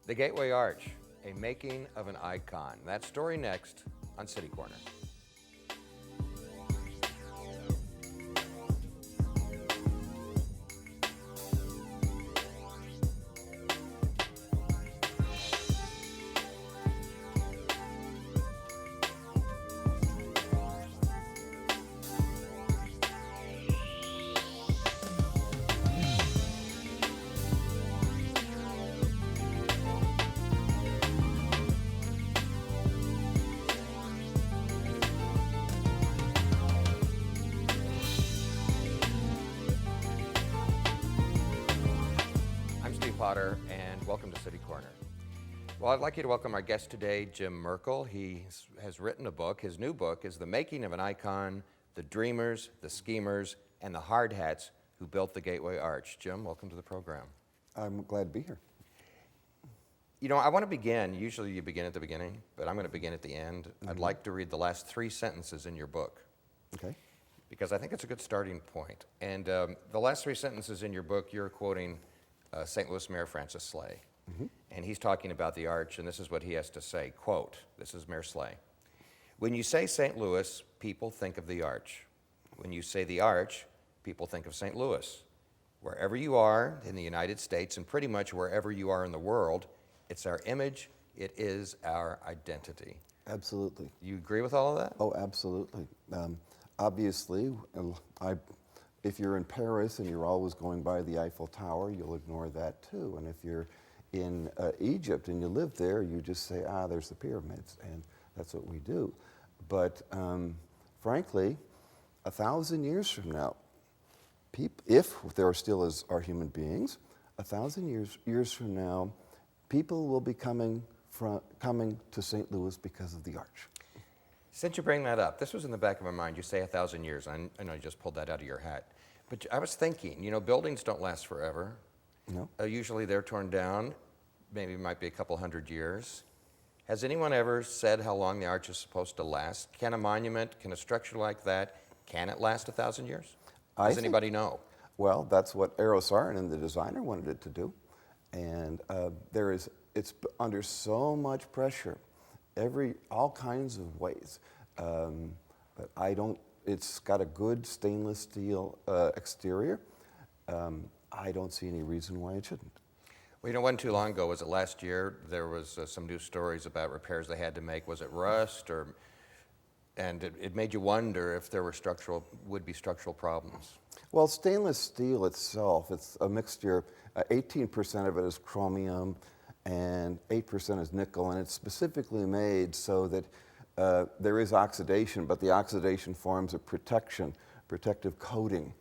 The Gateway Arch, a making of an icon. That story next on City Corner. Potter, and welcome to City Corner. Well, I'd like you to welcome our guest today, Jim Merkel. He has written a book. His new book is The Making of an Icon, The Dreamers, the Schemers, and the Hard Hats Who Built the Gateway Arch. Jim, welcome to the program. I'm glad to be here. You know, I want to begin, usually you begin at the beginning, but I'm going to begin at the end. Mm-hmm. I'd like to read the last 3 sentences in your book. Okay. Because I think it's a good starting point. And the last 3 sentences in your book, you're quoting St. Louis Mayor Francis Slay. Mm-hmm. And he's talking about the arch, and this is what he has to say. Quote, this is Mayor Slay. When you say St. Louis, people think of the arch. When you say the arch, people think of St. Louis. Wherever you are in the United States, and pretty much wherever you are in the world, it's our image, it is our identity. Absolutely. You agree with all of that? Oh, absolutely. Obviously, if you're in Paris and you're always going by the Eiffel Tower, you'll ignore that too. And if you're in Egypt and you live there, you just say, there's the pyramids, and that's what we do. But frankly, 1,000 years from now, if there still are human beings, 1,000 years from now, people will be coming to St. Louis because of the arch. Since you bring that up, this was in the back of my mind. You say 1,000 years. I know you just pulled that out of your hat. But I was thinking, you know, buildings don't last forever. No. Usually they're torn down. Maybe it might be a couple hundred years. Has anyone ever said how long the arch is supposed to last? Can a monument, can a structure like that, can it last 1,000 years? Does anybody know? Well, that's what Eero Saarinen, the designer, wanted it to do. And it's under so much pressure. All kinds of ways, but it's got a good stainless steel exterior. I don't see any reason why it shouldn't. Well, you know, wasn't too long ago, was it last year, there was some news stories about repairs they had to make. Was it rust, and it made you wonder if there would be structural problems. Well, stainless steel itself, it's a mixture, 18% of it is chromium, and 8% is nickel, and it's specifically made so that there is oxidation, but the oxidation forms a protective coating.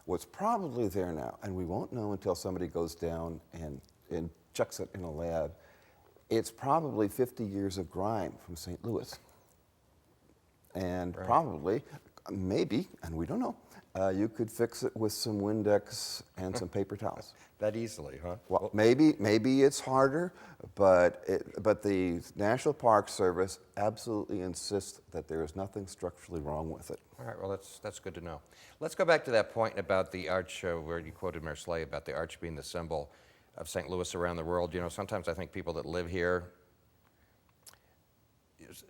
What's probably there now, and we won't know until somebody goes down and checks it in a lab, it's probably 50 years of grime from St. Louis. And right. Probably, maybe, and we don't know, you could fix it with some Windex and some paper towels. That easily, huh? Well, maybe it's harder, but the National Park Service absolutely insists that there is nothing structurally wrong with it. All right, well, that's good to know. Let's go back to that point about the arch, where you quoted Mayor Slay about the arch being the symbol of St. Louis around the world. You know, sometimes I think people that live here,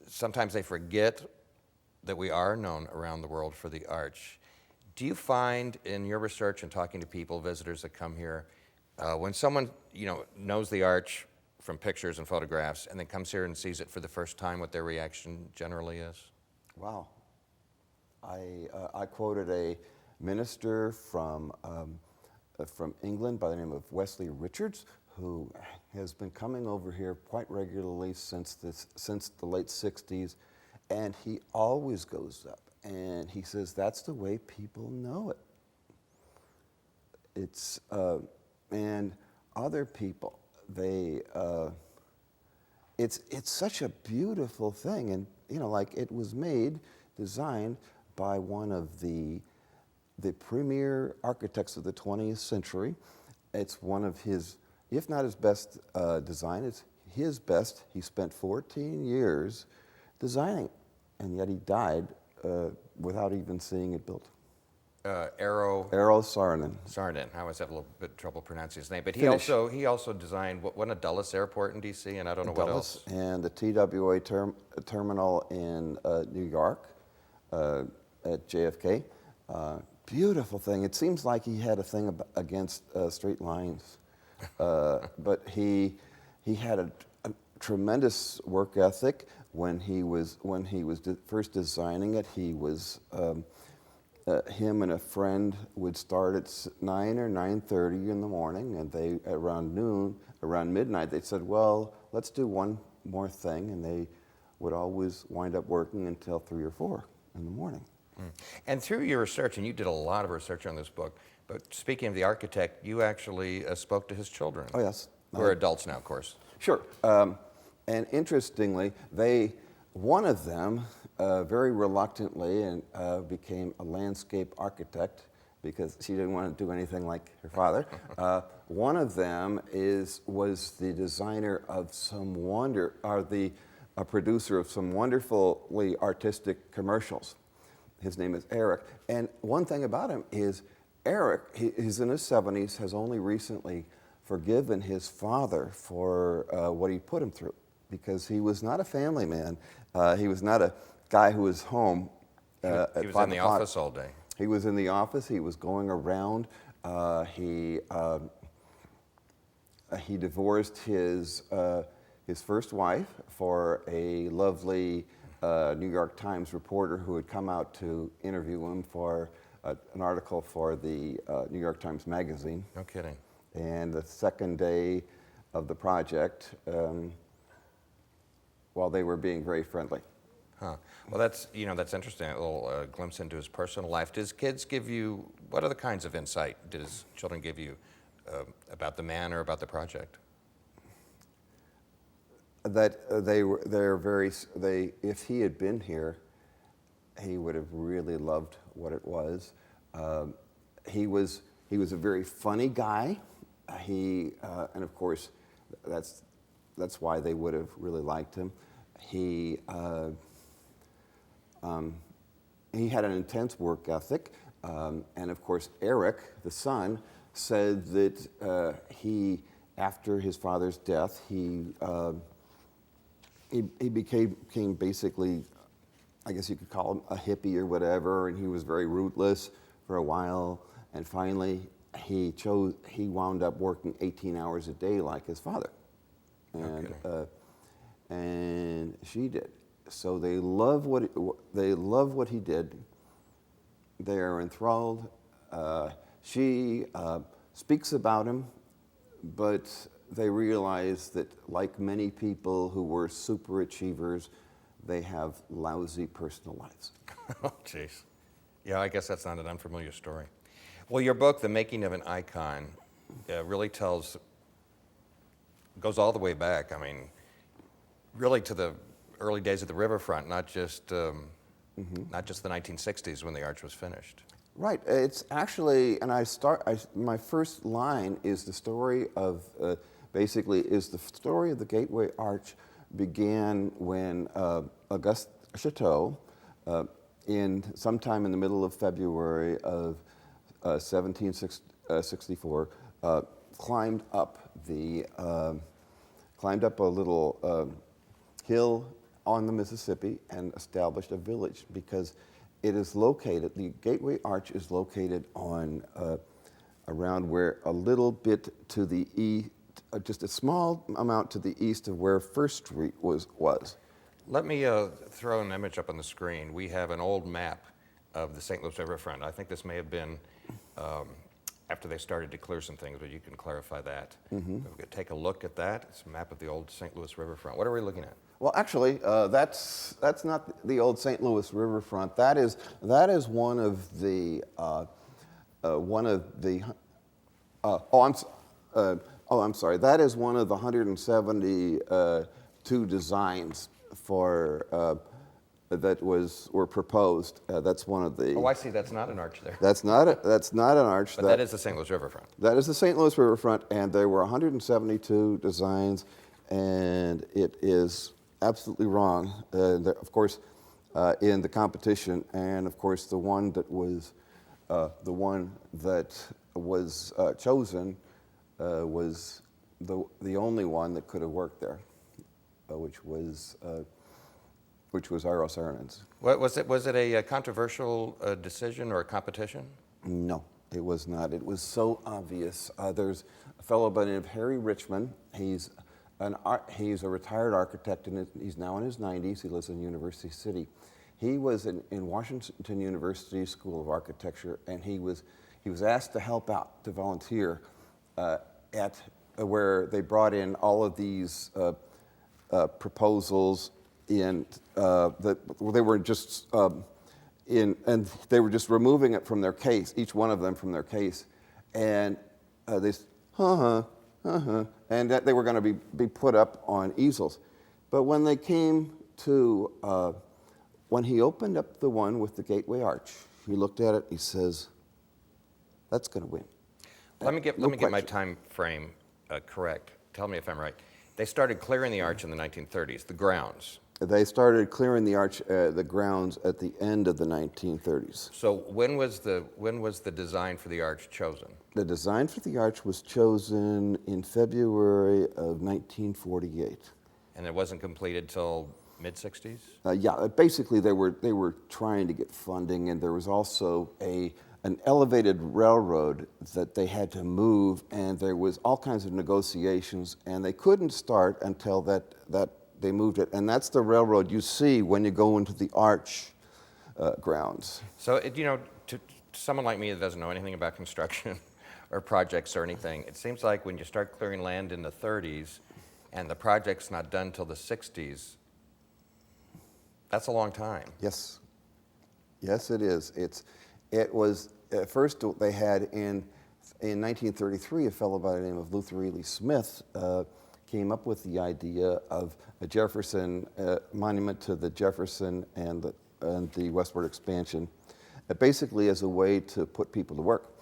sometimes they forget that we are known around the world for the arch. Do you find in your research and talking to people, visitors that come here, when someone, you know, knows the arch from pictures and photographs and then comes here and sees it for the first time, what their reaction generally is? Wow. I quoted a minister from England by the name of Wesley Richards, who has been coming over here quite regularly since the late 60s, and he always goes up and he says that's the way people know it. It's and other people, it's such a beautiful thing, and you know, like it was designed by one of the premier architects of the 20th century. It's one of his, if not his best design, it's his best. He spent 14 years designing, and yet he died without even seeing it built. Eero Saarinen. Saarinen. I always have a little bit of trouble pronouncing his name, but Finnish. he also designed one of Dulles Airport in D.C. and I don't know what Dulles else. and the TWA terminal in New York at JFK. Beautiful thing. It seems like he had a thing against straight lines, but he had a tremendous work ethic. When he was first designing it, he was him and a friend would start at 9 or 9:30 in the morning, and they around midnight they said, "Well, let's do one more thing," and they would always wind up working until 3 or 4 in the morning. And through your research, and you did a lot of research on this book, but speaking of the architect, you actually spoke to his children. Oh yes, Who are adults now, of course. Sure. And interestingly, one of them very reluctantly became a landscape architect because she didn't want to do anything like her father. One of them was the designer of a producer of some wonderfully artistic commercials. His name is Eric. And one thing about him is Eric, he's in his 70s, has only recently forgiven his father for what he put him through, because he was not a family man. He was not a guy who was home He was in the office all day. He was in the office. He was going around. He divorced his first wife for a lovely New York Times reporter who had come out to interview him for an article for the New York Times Magazine. No kidding. And the second day of the project, while they were being very friendly. Huh. Well, that's interesting, a little glimpse into his personal life. Does kids give you, what other kinds of insight did his children give you about the man or about the project? That if he had been here, he would have really loved what it was. He was a very funny guy. And of course, that's why they would have really liked him. He had an intense work ethic, and of course, Eric, the son, said that after his father's death, he became basically, I guess you could call him a hippie or whatever, and he was very rootless for a while, and finally he wound up working 18 hours a day like his father, and she did. So they love what he did. They are enthralled. She speaks about him, but they realize that, like many people who were super achievers, they have lousy personal lives. Oh, jeez. Yeah, I guess that's not an unfamiliar story. Well, your book, The Making of an Icon, really goes all the way back. I mean, really to the early days of the riverfront, not just the 1960s when the arch was finished. Right. It's actually, and my first line is the story of, the story of the Gateway Arch began when Auguste Chateau, sometime in the middle of February of 1764, climbed up a little hill on the Mississippi and established a village, because the Gateway Arch is located on around where a little bit to the east, just a small amount to the east of where First Street was. Let me throw an image up on the screen. We have an old map of the St. Louis riverfront. I think this may have been after they started to clear some things, but you can clarify that. Mm-hmm. We're going to take a look at that. It's a map of the old St. Louis riverfront. What are we looking at? Well, actually, that's not the old St. Louis riverfront. That is one of the I'm sorry. That is one of the 172 designs that were proposed. That's one of the. Oh, I see. That's not an arch there. That's not an arch. But that is the St. Louis riverfront. That is the St. Louis riverfront, and there were 172 designs, and it is absolutely wrong. Of course, in the competition, and of course the one that was The one that was chosen was the only one that could have worked there, which was Aros Aronnax. Was it a controversial decision or a competition? No, it was not. It was so obvious. There's a fellow by the name of Harry Richmond. He's a retired architect, and he's now in his 90s. He lives in University City. He was in Washington University School of Architecture, and he was asked to help out, to volunteer at where they brought in all of these proposals in that they were just and they were just removing it from their case, each one of them from their case, and they and that they were going to be put up on easels. But when they came to when he opened up the one with the gateway arch, he looked at it. He says, "That's going to win." Let me get my time frame correct. Tell me if I'm right. They started clearing the arch in the 1930s, the grounds. They started clearing the arch, the grounds at the end of the 1930s. So when was the design for the arch chosen? The design for the arch was chosen in February of 1948. And it wasn't completed till mid-60s? Yeah, basically they were trying to get funding, and there was also an elevated railroad that they had to move, and there was all kinds of negotiations, and they couldn't start until that they moved it. And that's the railroad you see when you go into the arch grounds. So, to someone like me that doesn't know anything about construction or projects or anything, it seems like when you start clearing land in the 30s and the project's not done till the 60s, that's a long time. Yes. Yes, it is. It was, at first they had in 1933, a fellow by the name of Luther Ely Smith came up with the idea of a Jefferson monument to the Jefferson and the westward expansion, basically as a way to put people to work.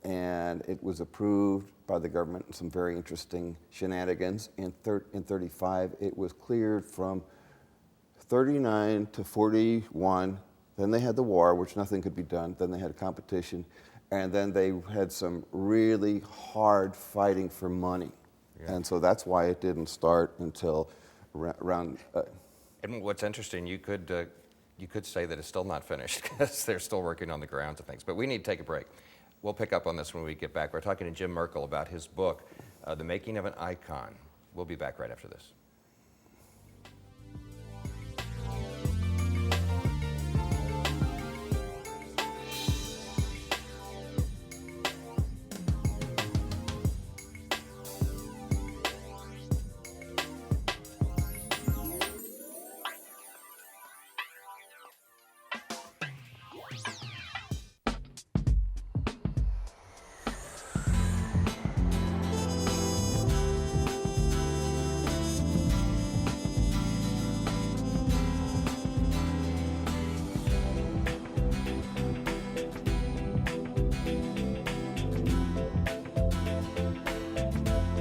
And it was approved by the government in some very interesting shenanigans. In 35, it was cleared from 39 to 41. Then they had the war, which nothing could be done. Then they had a competition. And then they had some really hard fighting for money. Yeah. And so that's why it didn't start until around... And what's interesting, you could say that it's still not finished because they're still working on the grounds and things. But we need to take a break. We'll pick up on this when we get back. We're talking to Jim Merkel about his book, The Making of an Icon. We'll be back right after this.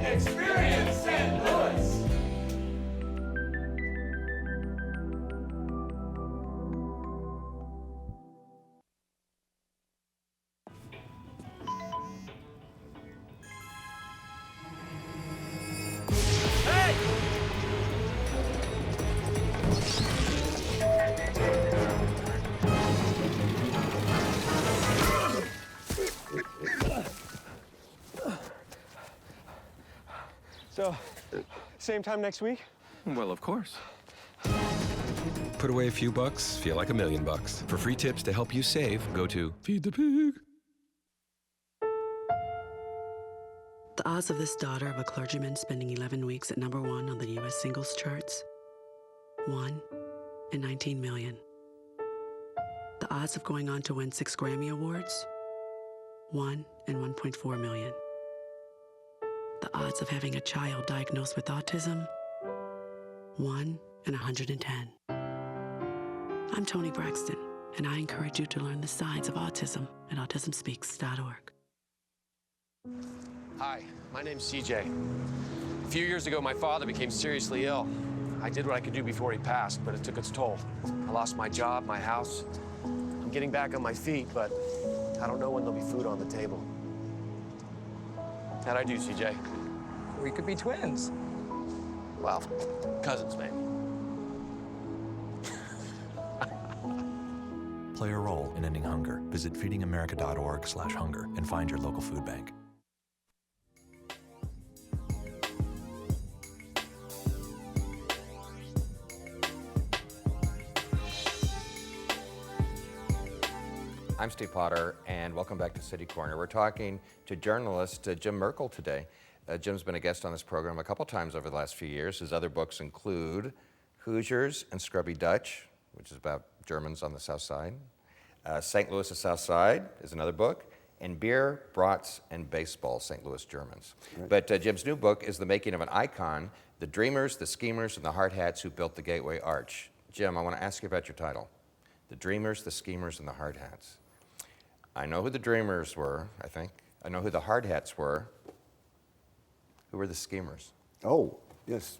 Experience St. Louis! Hey! So, same time next week? Well, of course. Put away a few bucks, feel like $1 million. For free tips to help you save, go to Feed the Pig. The odds of this daughter of a clergyman spending 11 weeks at #1 on the U.S. singles charts? 1 in 19 million. The odds of going on to win 6 Grammy Awards? 1 in 1.4 million. The odds of having a child diagnosed with autism? 1 in 110. I'm Toni Braxton, and I encourage you to learn the signs of autism at autismspeaks.org. Hi, my name's CJ. A few years ago, my father became seriously ill. I did what I could do before he passed, but it took its toll. I lost my job, my house. I'm getting back on my feet, but I don't know when there'll be food on the table. How'd I do, CJ? We could be twins. Well, cousins, maybe. Play a role in ending hunger. Visit feedingamerica.org/hunger and find your local food bank. I'm Steve Potter, and welcome back to City Corner. We're talking to journalist Jim Merkel today. Jim's been a guest on this program a couple times over the last few years. His other books include Hoosiers and Scrubby Dutch, which is about Germans on the South Side. St. Louis, the South Side is another book. And Beer, Brats, and Baseball, St. Louis Germans. Right. But Jim's new book is The Making of an Icon, The Dreamers, the Schemers, and the Hard Hats Who Built the Gateway Arch. Jim, I want to ask you about your title. The Dreamers, the Schemers, and the Hard Hats. I know who the Dreamers were, I think. I know who the Hard Hats were. Who were the Schemers? Oh, yes.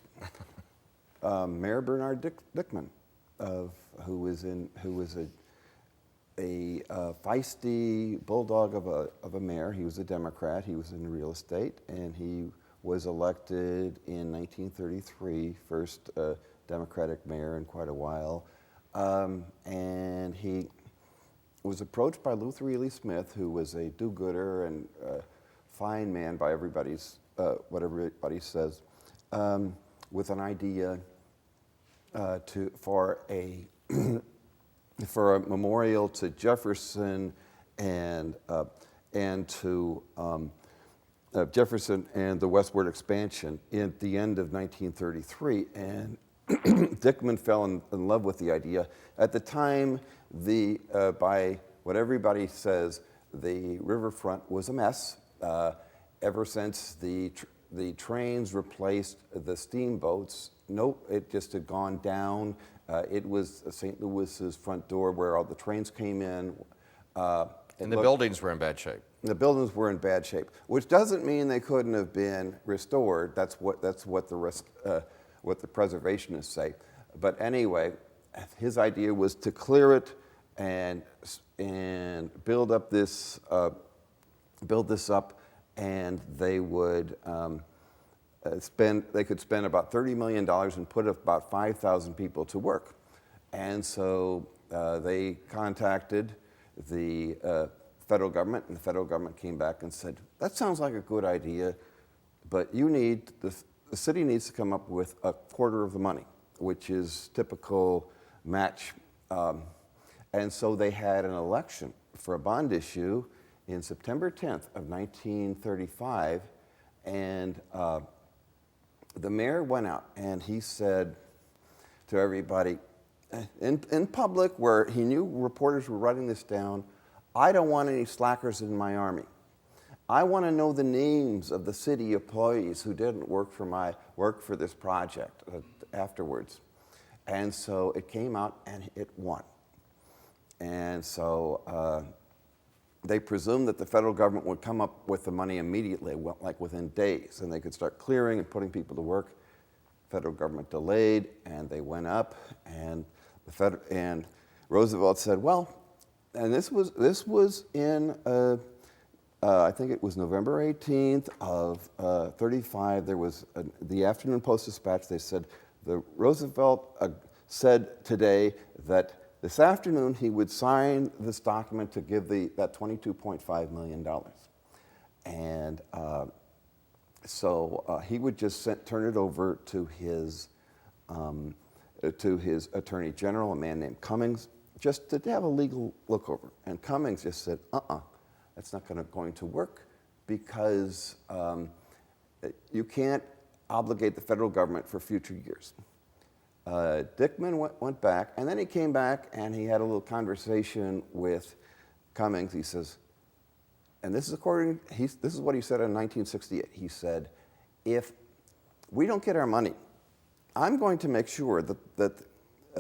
Mayor Bernard Dickman, who was a feisty bulldog of a mayor. He was a Democrat. He was in real estate, and he was elected in 1933, first Democratic mayor in quite a while. And he was approached by Luther Ely Smith, who was a do-gooder and fine man by what everybody says, with an idea for a memorial to Jefferson and to Jefferson and the westward expansion at the end of 1933. And Dickman fell in love with the idea. At the time, by what everybody says, the riverfront was a mess. Ever since the trains replaced the steamboats, it just had gone down. It was St. Louis's front door where all the trains came in. And the buildings were in bad shape. The buildings were in bad shape, which doesn't mean they couldn't have been restored. That's what the preservationists say. But anyway, his idea was to clear it and build this up, and they would they could spend about $30 million and put about 5,000 people to work. And so they contacted the federal government, and the federal government came back and said, that sounds like a good idea, but the city needs to come up with a quarter of the money, which is typical match. And so they had an election for a bond issue in September 10th of 1935, and the mayor went out and he said to everybody, in public where he knew reporters were writing this down, I don't want any slackers in my army. I want to know the names of the city employees who didn't work for this project afterwards. And so it came out and it won. And so they presumed that the federal government would come up with the money immediately, like within days, and they could start clearing and putting people to work. Federal government delayed, and they went up, and and Roosevelt said, well, and this was in I think it was November 18th of 35. There was the Afternoon Post-Dispatch. They said Roosevelt said today that this afternoon he would sign this document to give that $22.5 million, and so he would just turn it over to his attorney general, a man named Cummings, just to have a legal look over. And Cummings just said, that's not going to work, because you can't obligate the federal government for future years. Dickman went back, and then he came back and he had a little conversation with Cummings. He says, and this is this is what he said in 1968. He said, if we don't get our money, I'm going to make sure that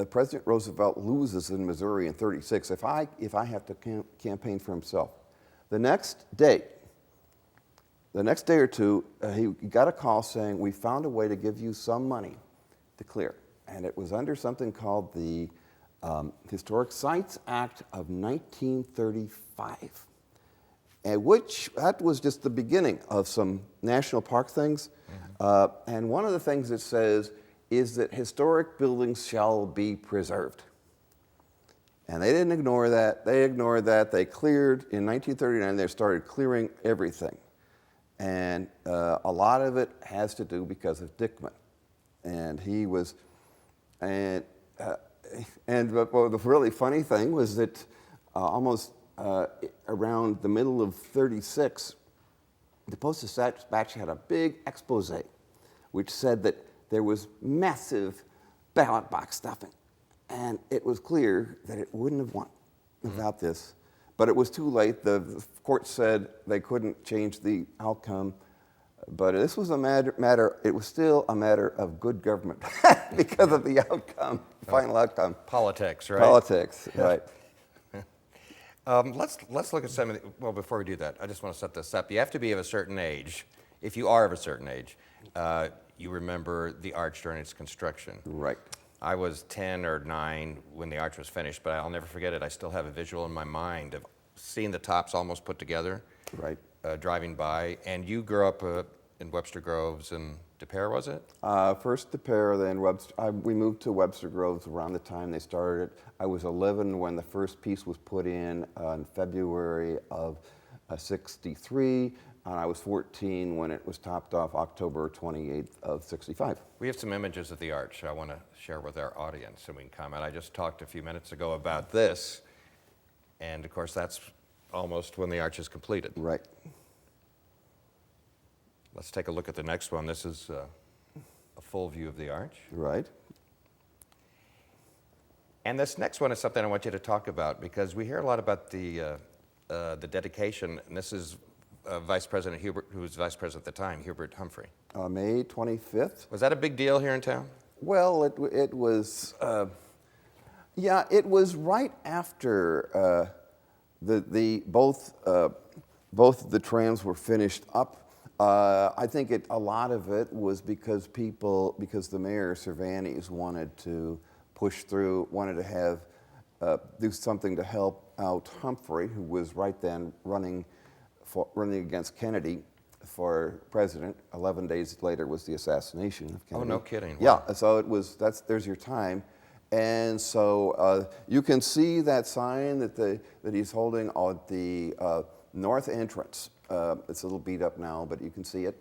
President Roosevelt loses in Missouri in 36 if I have to campaign for himself. The next day or two, he got a call saying, we found a way to give you some money to clear. And it was under something called the Historic Sites Act of 1935, that was just the beginning of some national park things. And one of the things it says is that historic buildings shall be preserved. And they didn't ignore that. They ignored that. They cleared, in 1939, they started clearing everything. And a lot of it has to do because of Dickman. And he was, but the really funny thing was that almost around the middle of 36, the Post-Dispatch had a big expose which said that there was massive ballot box stuffing. And it was clear that it wouldn't have won without this. But it was too late. The court said they couldn't change the outcome. But this was it was still a matter of good government because of the outcome, final outcome. Politics, right? Politics, right. Let's look at some of the, well, before we do that, I just want to set this up. You have to be of a certain age. If you are of a certain age, you remember the arch during its construction. Right. I was 10 or 9 when the arch was finished, but I'll never forget it. I still have a visual in my mind of seeing the tops almost put together, Right. Driving by. And you grew up in Webster Groves and De Pere, was it? First De Pere, then Webster. We moved to Webster Groves around the time they started it. I was 11 when the first piece was put in February of '63, and I was 14 when it was topped off October 28th of '65. We have some images of the arch I want to share with our audience, and we can comment. I just talked a few minutes ago about this, and of course that's almost when the arch is completed. Right. Let's take a look at the next one. This is a full view of the arch. Right. And this next one is something I want you to talk about because we hear a lot about the dedication, and this is Vice President Hubert, who was Vice President at the time, Hubert Humphrey. May 25th. Was that a big deal here in town? Well, it was, yeah, it was right after both the trams were finished up. I think a lot of it was because the mayor, Cervantes, wanted to push through, wanted to have, do something to help out Humphrey, who was right then running against Kennedy for president. 11 days later was the assassination of Kennedy. Oh, no kidding. Yeah, so there's your time. And so you can see that sign that he's holding on the north entrance. It's a little beat up now, but you can see it.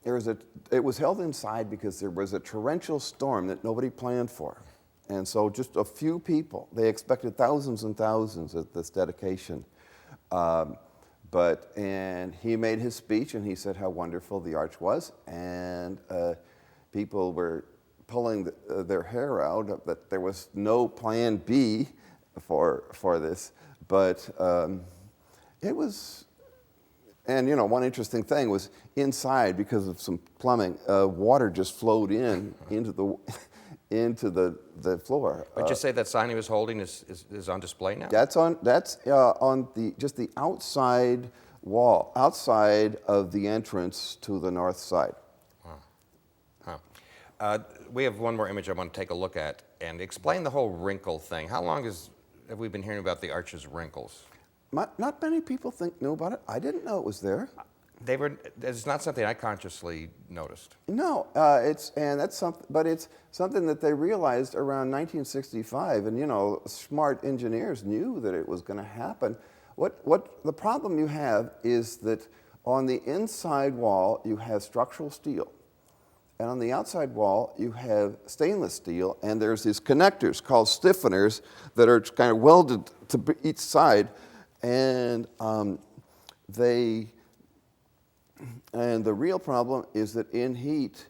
It was held inside because there was a torrential storm that nobody planned for. And so just a few people, they expected thousands and thousands at this dedication. And he made his speech and he said how wonderful the arch was. And people were pulling their hair out that there was no plan B for this. But it was, and you know, one interesting thing was inside, because of some plumbing, water just flowed into the floor. Would you say that sign he was holding is on display now? That's on just the outside wall, outside of the entrance to the north side. We have one more image I want to take a look at and explain the whole wrinkle thing. How long have we been hearing about the arch's wrinkles? Not many people know about it. I didn't know it was there. It's not something I consciously noticed. No, it's something that they realized around 1965, and you know, smart engineers knew that it was going to happen. What the problem you have is that on the inside wall you have structural steel, and on the outside wall you have stainless steel, and there's these connectors called stiffeners that are kind of welded to each side, and the real problem is that in heat,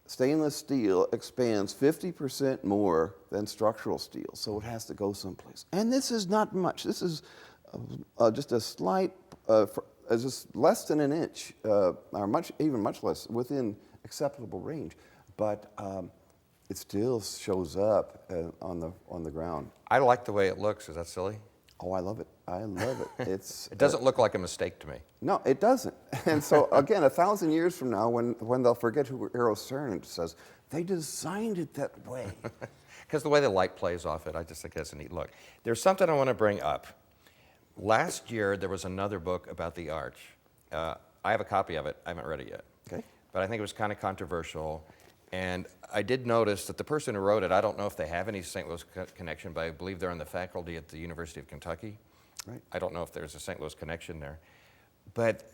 stainless steel expands 50% more than structural steel, so it has to go someplace. And this is not much. This is just a slight, just less than an inch, or even much less, within acceptable range. But it still shows up on the ground. I like the way it looks. Is that silly? Oh, I love it. I love it. It doesn't look like a mistake to me. No, it doesn't. And so, again, 1,000 years from now, when they'll forget who Eero Saarinen says, they designed it that way. because the way the light plays off it, I just think that's a neat look. There's something I want to bring up. Last year, there was another book about the arch. I have a copy of it. I haven't read it yet. Okay. But I think it was kind of controversial. And I did notice that the person who wrote it, I don't know if they have any St. Louis connection, but I believe they're on the faculty at the University of Kentucky. Right. I don't know if there's a St. Louis connection there. But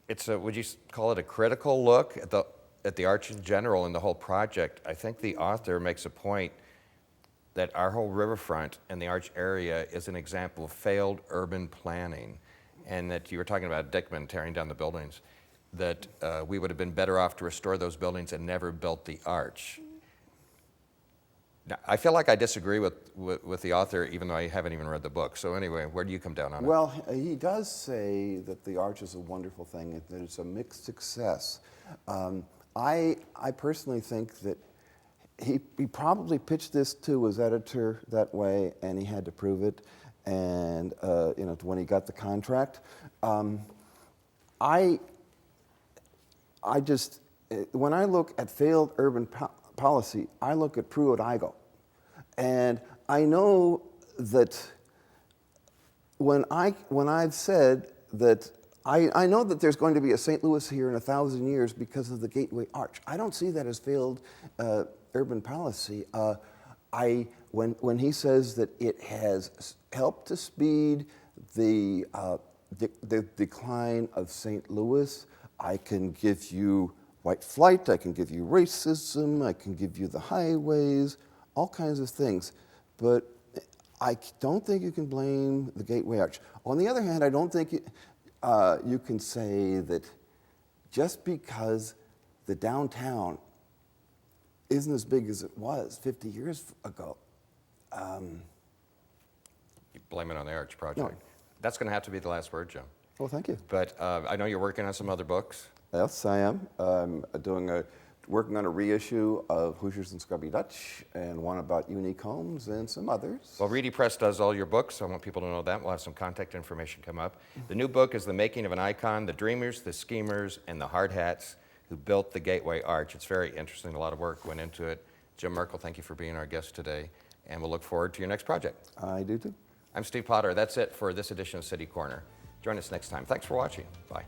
it's a, would you call it a critical look at the arch in general and the whole project? I think the author makes a point that our whole riverfront and the arch area is an example of failed urban planning, and that you were talking about Dickman tearing down the buildings, that we would have been better off to restore those buildings and never built the arch. Now, I feel like I disagree with the author, even though I haven't even read the book. So anyway, where do you come down on it? Well, he does say that the arch is a wonderful thing, that it's a mixed success. I personally think that he probably pitched this to his editor that way, and he had to prove it. And when he got the contract, I just, when I look at failed urban policy, I look at Pruitt-Igoe. And I know that when I've said that, I know that there's going to be a St. Louis here in 1,000 years because of the Gateway Arch. I don't see that as failed urban policy. When he says that it has helped to speed the decline of St. Louis, I can give you white flight, I can give you racism, I can give you the highways, all kinds of things. But I don't think you can blame the Gateway Arch. On the other hand, I don't think you can say that just because the downtown isn't as big as it was 50 years ago. You blame it on the arch project. No. That's going to have to be the last word, Jim. Well, thank you. But I know you're working on some other books. Yes, I am. Working on a reissue of Hoosiers and Scrubby Dutch, and one about unique homes and some others. Well, Reedy Press does all your books. I want people to know that. We'll have some contact information come up. The new book is The Making of an Icon, The Dreamers, the Schemers, and the Hard Hats Who Built the Gateway Arch. It's very interesting. A lot of work went into it. Jim Merkel, thank you for being our guest today, and we'll look forward to your next project. I do too. I'm Steve Potter. That's it for this edition of City Corner. Join us next time. Thanks for watching. Bye.